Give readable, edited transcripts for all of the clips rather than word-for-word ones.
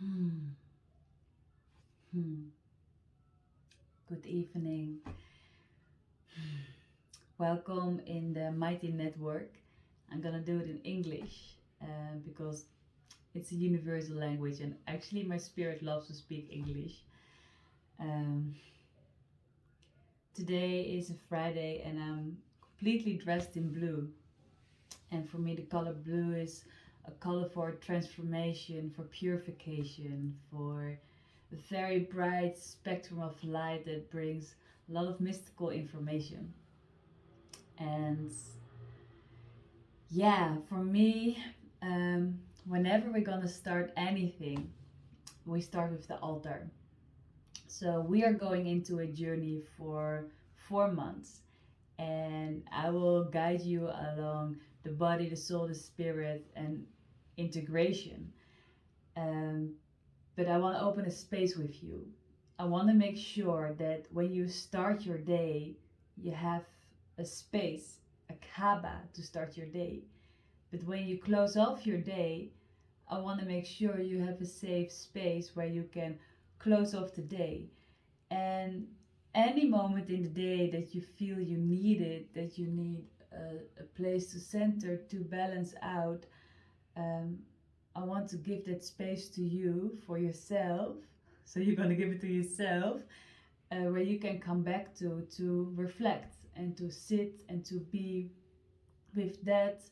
Hmm. Hmm. Good evening. Welcome in the Mighty Network. I'm gonna do it in English because it's a universal language, and actually, my spirit loves to speak English. Um, Today is a Friday, and I'm completely dressed in blue. And for me, the color blue is a color for transformation, for purification, for a very bright spectrum of light that brings a lot of mystical information. And yeah, for me, whenever we're gonna start anything, we start with the altar. So we are going into a journey for 4 months, and I will guide you along the body, the soul, the spirit, and integration. Um, but I want to open a space with you. I want to make sure that when you start your day, you have a space, a Kaaba to start your day. But when you close off your day, I want to make sure you have a safe space where you can close off the day. And any moment in the day that you feel you need it, that you need a place to center, to balance out, um, I want to give that space to you for yourself. So you're going to give it to yourself, where you can come back to reflect and to sit and to be with that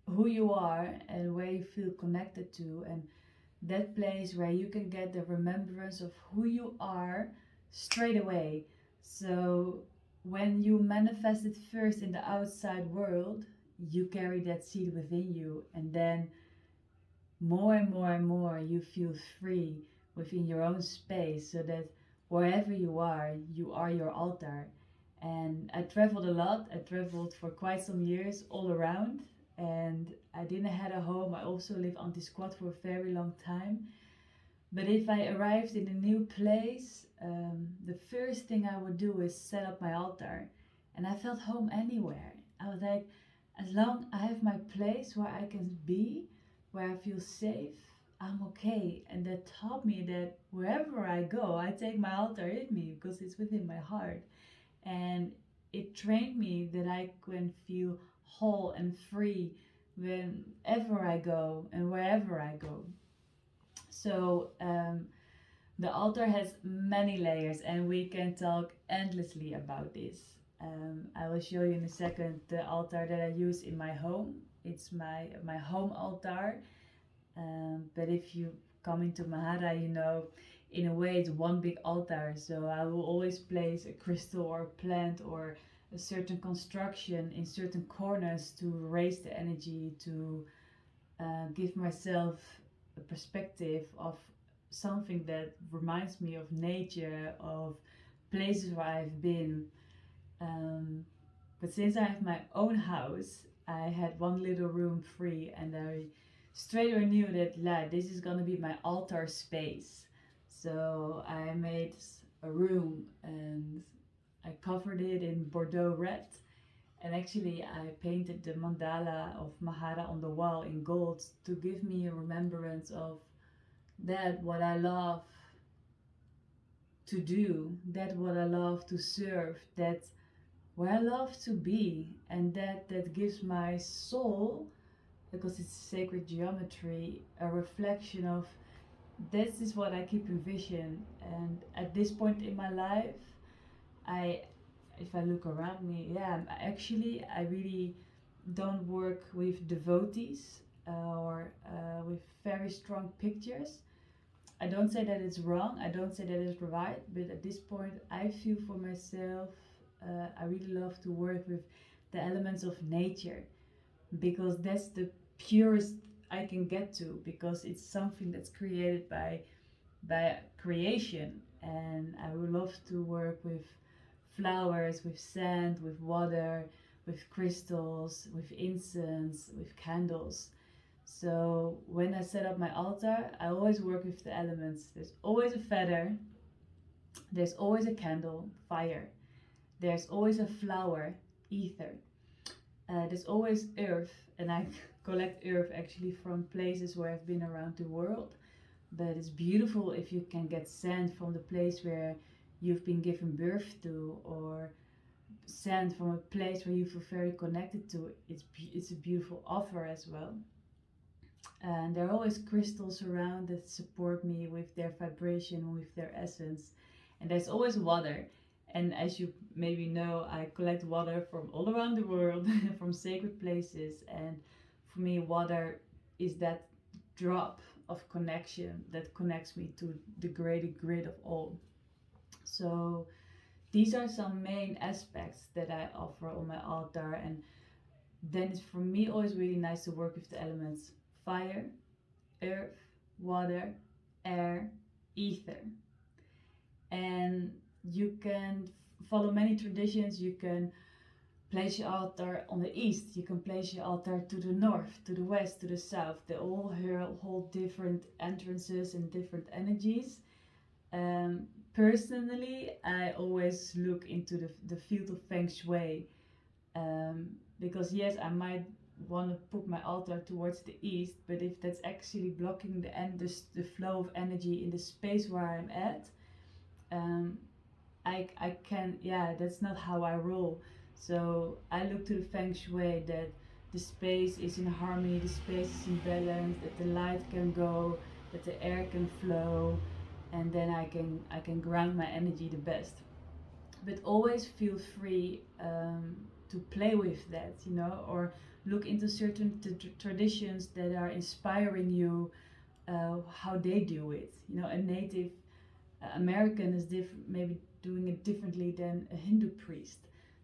who you are and where you feel connected to, and that place where you can get the remembrance of who you are straight away. So when you manifest it first in the outside world, you carry that seed within you, and then more and more and more you feel free within your own space, so that wherever you are your altar. And I traveled a lot. I traveled for quite some years all around, and I didn't have a home. I also lived on this squat for a very long time. But if I arrived in a new place, the first thing I would do is set up my altar. And I felt home anywhere. I was like, as long I have my place where I can be, where I feel safe, I'm okay. And that taught me that wherever I go, I take my altar with me because it's within my heart. And it trained me that I can feel whole and free whenever I go and wherever I go. So the altar has many layers, and we can talk endlessly about this. I will show you in a second the altar that I use in my home. It's my home altar. But if you come into Mahara, you know, in a way it's one big altar. So I will always place a crystal or a plant or a certain construction in certain corners to raise the energy, to give myself a perspective of something that reminds me of nature, of places where I've been. But since I have my own house, I had one little room free, and I straight away knew that this is gonna be my altar space. So I made a room and I covered it in Bordeaux red, and actually, I painted the mandala of Mahara on the wall in gold to give me a remembrance of that, what I love to do, that, what I love to serve, that, where I love to be, and that gives my soul, because it's sacred geometry, a reflection of this is what I keep in vision. And at this point in my life, I if I look around me, yeah, actually, I really don't work with devotees or with very strong pictures. I don't say that it's wrong, I don't say that it's right, but at this point, I feel for myself, I really love to work with the elements of nature, because that's the purest I can get to, because it's something that's created by creation. And I would love to work with flowers, with sand, with water, with crystals, with incense, with candles. So when I set up my altar, I always work with the elements. There's always a feather, there's always a candle, fire, there's always a flower, ether, there's always earth, and I collect earth actually from places where I've been around the world. but it's beautiful if you can get sand from the place where you've been given birth to, or sand from a place where you feel very connected to. It's a beautiful offer as well. And there are always crystals around that support me with their vibration, with their essence. And there's always water. And as you maybe know, I collect water from all around the world, from sacred places. And for me, water is that drop of connection that connects me to the greater grid of all. So these are some main aspects that I offer on my altar. And then it's for me always really nice to work with the elements: fire, earth, water, air, ether. And you can follow many traditions. You can place your altar on the east, you can place your altar to the north, to the west, to the south. They all hold different entrances and different energies. Personally, I always look into the field of Feng Shui, because yes, I might want to put my altar towards the east, but if that's actually blocking the flow of energy in the space where I'm at, um, I can, yeah, that's not how I roll. So I look to the Feng Shui that the space is in harmony, the space is in balance, that the light can go, that the air can flow, and then I can ground my energy the best. But always feel free to play with that, or look into certain traditions that are inspiring you, how they do it. A Native American is maybe doing it differently than a Hindu priest.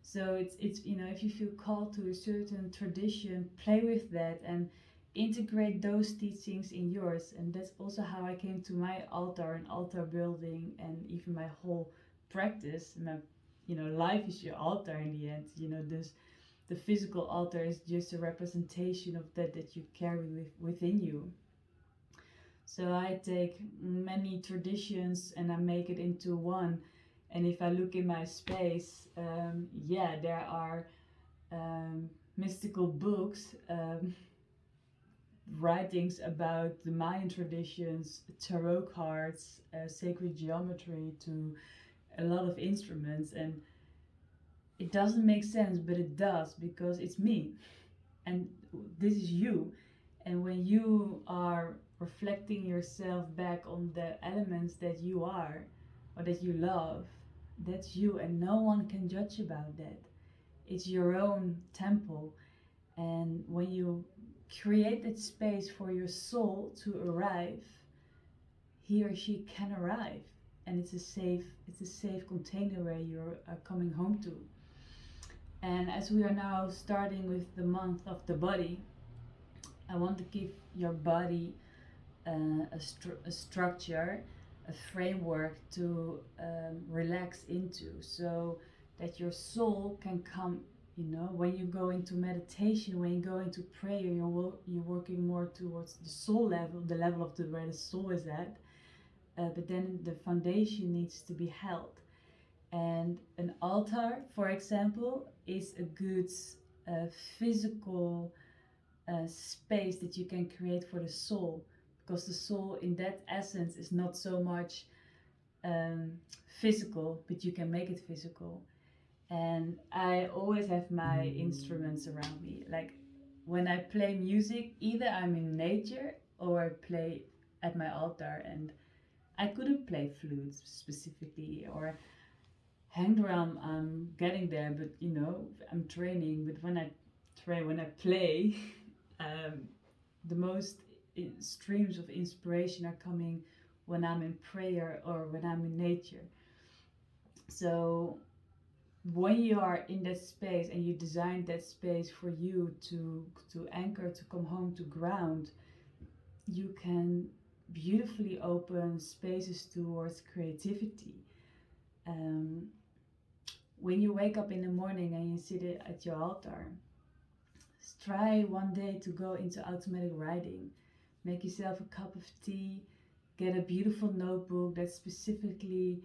So it's if you feel called to a certain tradition, play with that and integrate those teachings in yours. And that's also how I came to my altar and altar building, and even my whole practice. My life is your altar in the end. This the physical altar is just a representation of that you carry within you. So I take many traditions and I make it into one. And if I look in my space, yeah, there are mystical books, writings about the Mayan traditions, tarot cards, sacred geometry, to a lot of instruments. And it doesn't make sense, but it does, because it's me. And this is you. And when you are reflecting yourself back on the elements that you are or that you love, that's you, and no one can judge about that. It's your own temple. And when you create that space for your soul to arrive, he or she can arrive. And it's a safe container where you're coming home to. And as we are now starting with the month of the body, I want to give your body a structure, a framework to relax into, so that your soul can come. When you go into meditation, when you go into prayer, you're working more towards the soul level, the level of where the soul is at. But then the foundation needs to be held. And an altar, for example, is a good physical space that you can create for the soul, because the soul in that essence is not so much physical, but you can make it physical. And I always have my instruments around me. Like when I play music, either I'm in nature or I play at my altar. And I couldn't play flute specifically, or hang drum. I'm getting there, but I'm training. But when I play, the most streams of inspiration are coming when I'm in prayer or when I'm in nature. So when you are in that space and you design that space for you to anchor, to come home, to ground, you can beautifully open spaces towards creativity. When you wake up in the morning and you sit at your altar, try one day to go into automatic writing. Make yourself a cup of tea, get a beautiful notebook that's specifically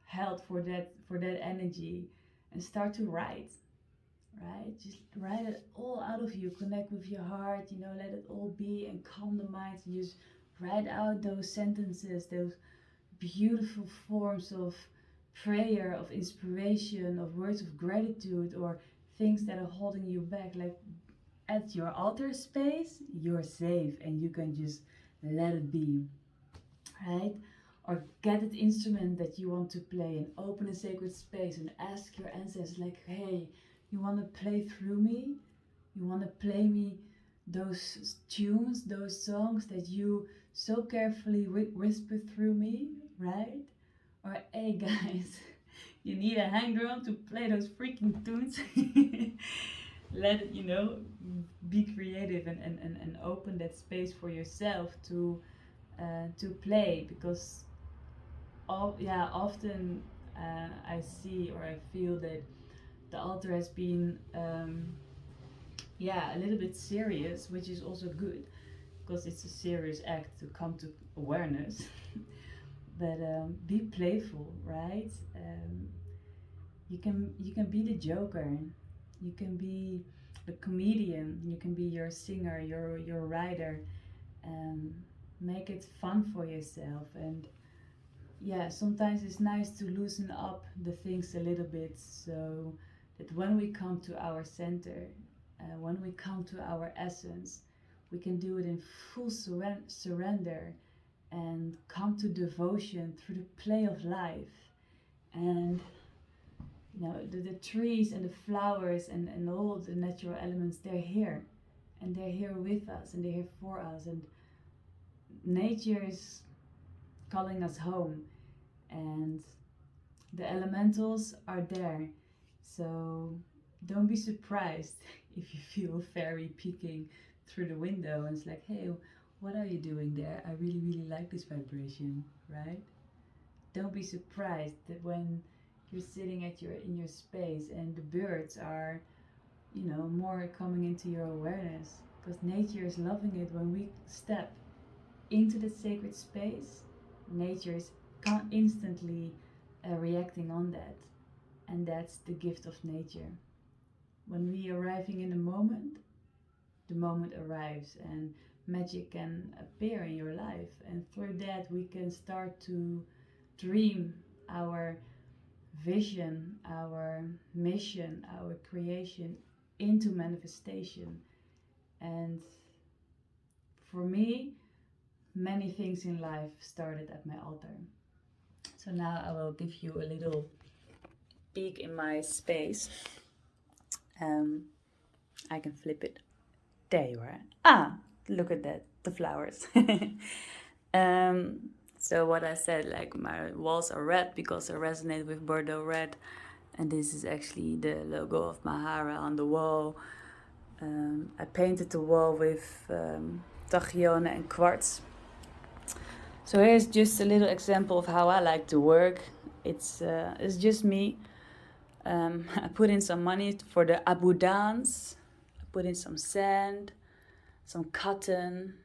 held for that energy, and start to write. right? Just write it all out of you, connect with your heart, let it all be and calm the mind. And just write out those sentences, those beautiful forms of prayer, of inspiration, of words of gratitude, or things that are holding you back. Like at your altar space, you're safe and you can just let it be, right? Or get an instrument that you want to play and open a sacred space and ask your ancestors, like, hey, you want to play through me? You want to play me those tunes, those songs that you so carefully whisper through me, right? Or hey guys, you need a hand drum to play those freaking tunes. Let it, be creative and open that space for yourself to play, because often I see or I feel that the altar has been a little bit serious, which is also good because it's a serious act to come to awareness. But be playful, right? You can be the joker, you can be the comedian, you can be your singer, your writer. Make it fun for yourself, and sometimes it's nice to loosen up the things a little bit, so that when we come to our center, when we come to our essence, we can do it in full surrender and come to devotion through the play of life. And the trees and the flowers and all the natural elements, they're here, and they're here with us, and they're here for us, and nature is calling us home, and the elementals are there. So don't be surprised if you feel a fairy peeking through the window and it's like, hey, what are you doing there? I really, really like this vibration, right? Don't be surprised that when you're sitting in your space and the birds are, more coming into your awareness, because nature is loving it when we step into the sacred space. Nature is instantly reacting on that, and that's the gift of nature. When we arriving in the moment arrives, and magic can appear in your life, and through that we can start to dream our vision, our mission, our creation into manifestation. And for me, many things in life started at my altar. So now I will give you a little peek in my space. I can flip it. There you are. Ah, look at that, the flowers. So what I said, like my walls are red because I resonate with Bordeaux red. And this is actually the logo of Mahara on the wall. I painted the wall with Tachione and quartz. So here's just a little example of how I like to work. It's just me. I put in some money for the abundance. I put in some sand, some cotton.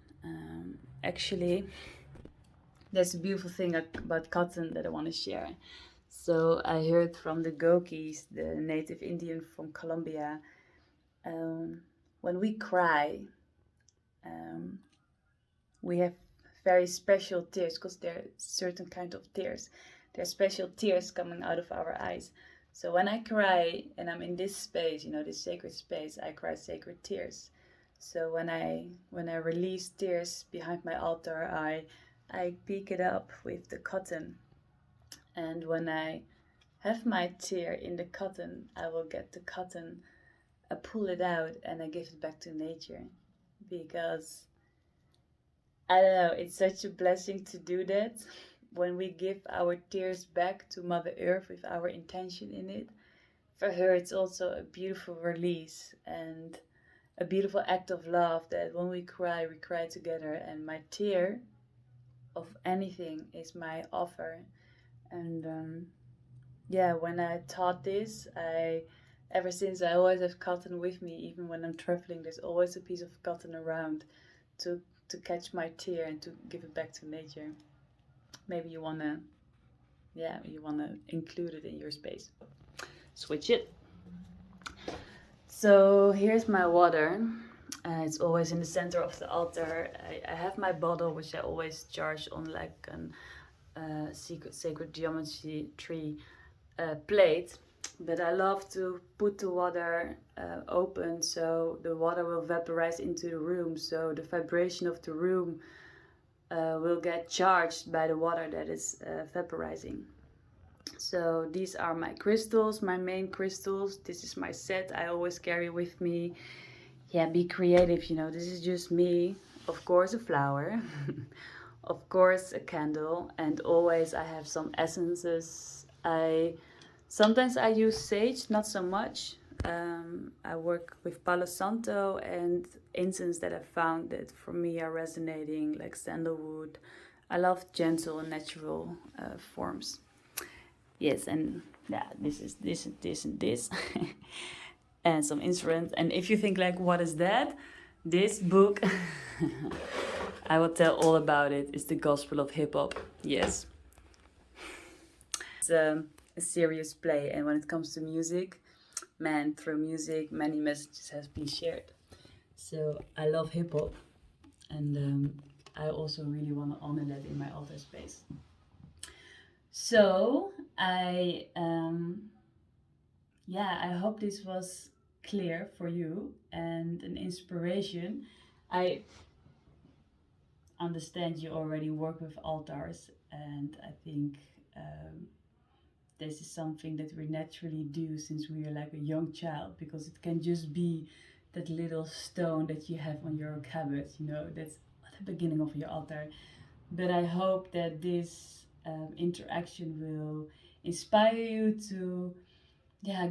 Actually, there's a beautiful thing about cotton that I want to share. So I heard from the Gokis, the native Indian from Colombia, when we cry, we have very special tears, because there are certain kind of tears. There are special tears coming out of our eyes. So when I cry and I'm in this space, this sacred space, I cry sacred tears. So when I release tears behind my altar, I pick it up with the cotton. And when I have my tear in the cotton, I will get the cotton, I pull it out and I give it back to nature. Because I don't know, it's such a blessing to do that. When we give our tears back to Mother Earth with our intention in it, for her it's also a beautiful release and a beautiful act of love, that when we cry together. And my tear of anything is my offer. And when I taught this, ever since I always have cotton with me. Even when I'm traveling, there's always a piece of cotton around to catch my tear and to give it back to nature. Maybe you wanna include it in your space. Switch it. So here's my water. It's always in the center of the altar. I have my bottle, which I always charge on like an sacred geometry tree plate. But I love to put the water open so the water will vaporize into the room. So the vibration of the room will get charged by the water that is vaporizing. So these are my crystals, my main crystals. This is my set I always carry with me. Yeah, be creative, you know, this is just me. Of course, a flower, of course, a candle, and always I have some essences. Sometimes I use sage, not so much. I work with Palo Santo and incense that I found that for me are resonating, like sandalwood. I love gentle and natural forms. Yes, and yeah, this is this and this and this. And some instruments. And if you think like, what is that? This book, I will tell all about it. It's the Gospel of Hip Hop. Yes. It's a serious play, and when it comes to music, man, through music, many messages have been shared. So I love hip hop, and I also really want to honor that in my altar space. So I hope this was clear for you and an inspiration. I understand you already work with altars, and I think this is something that we naturally do since we are like a young child, because it can just be that little stone that you have on your cabinet, you know, that's at the beginning of your altar. But I hope that this interaction will inspire you to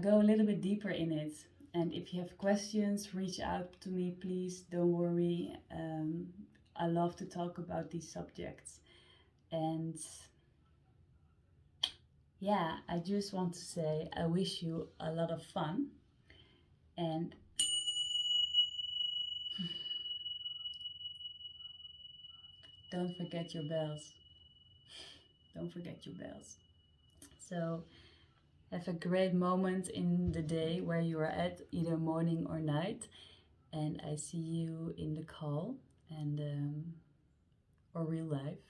go a little bit deeper in it. And if you have questions, reach out to me, please. Don't worry. I love to talk about these subjects. And yeah, I just want to say I wish you a lot of fun. And don't forget your bells. Don't forget your bells. So have a great moment in the day where you are at, either morning or night. And I see you in the call and or real life.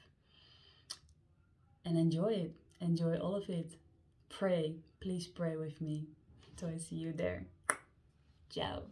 And enjoy it. Enjoy all of it. Pray. Please pray with me. So I see you there. Ciao.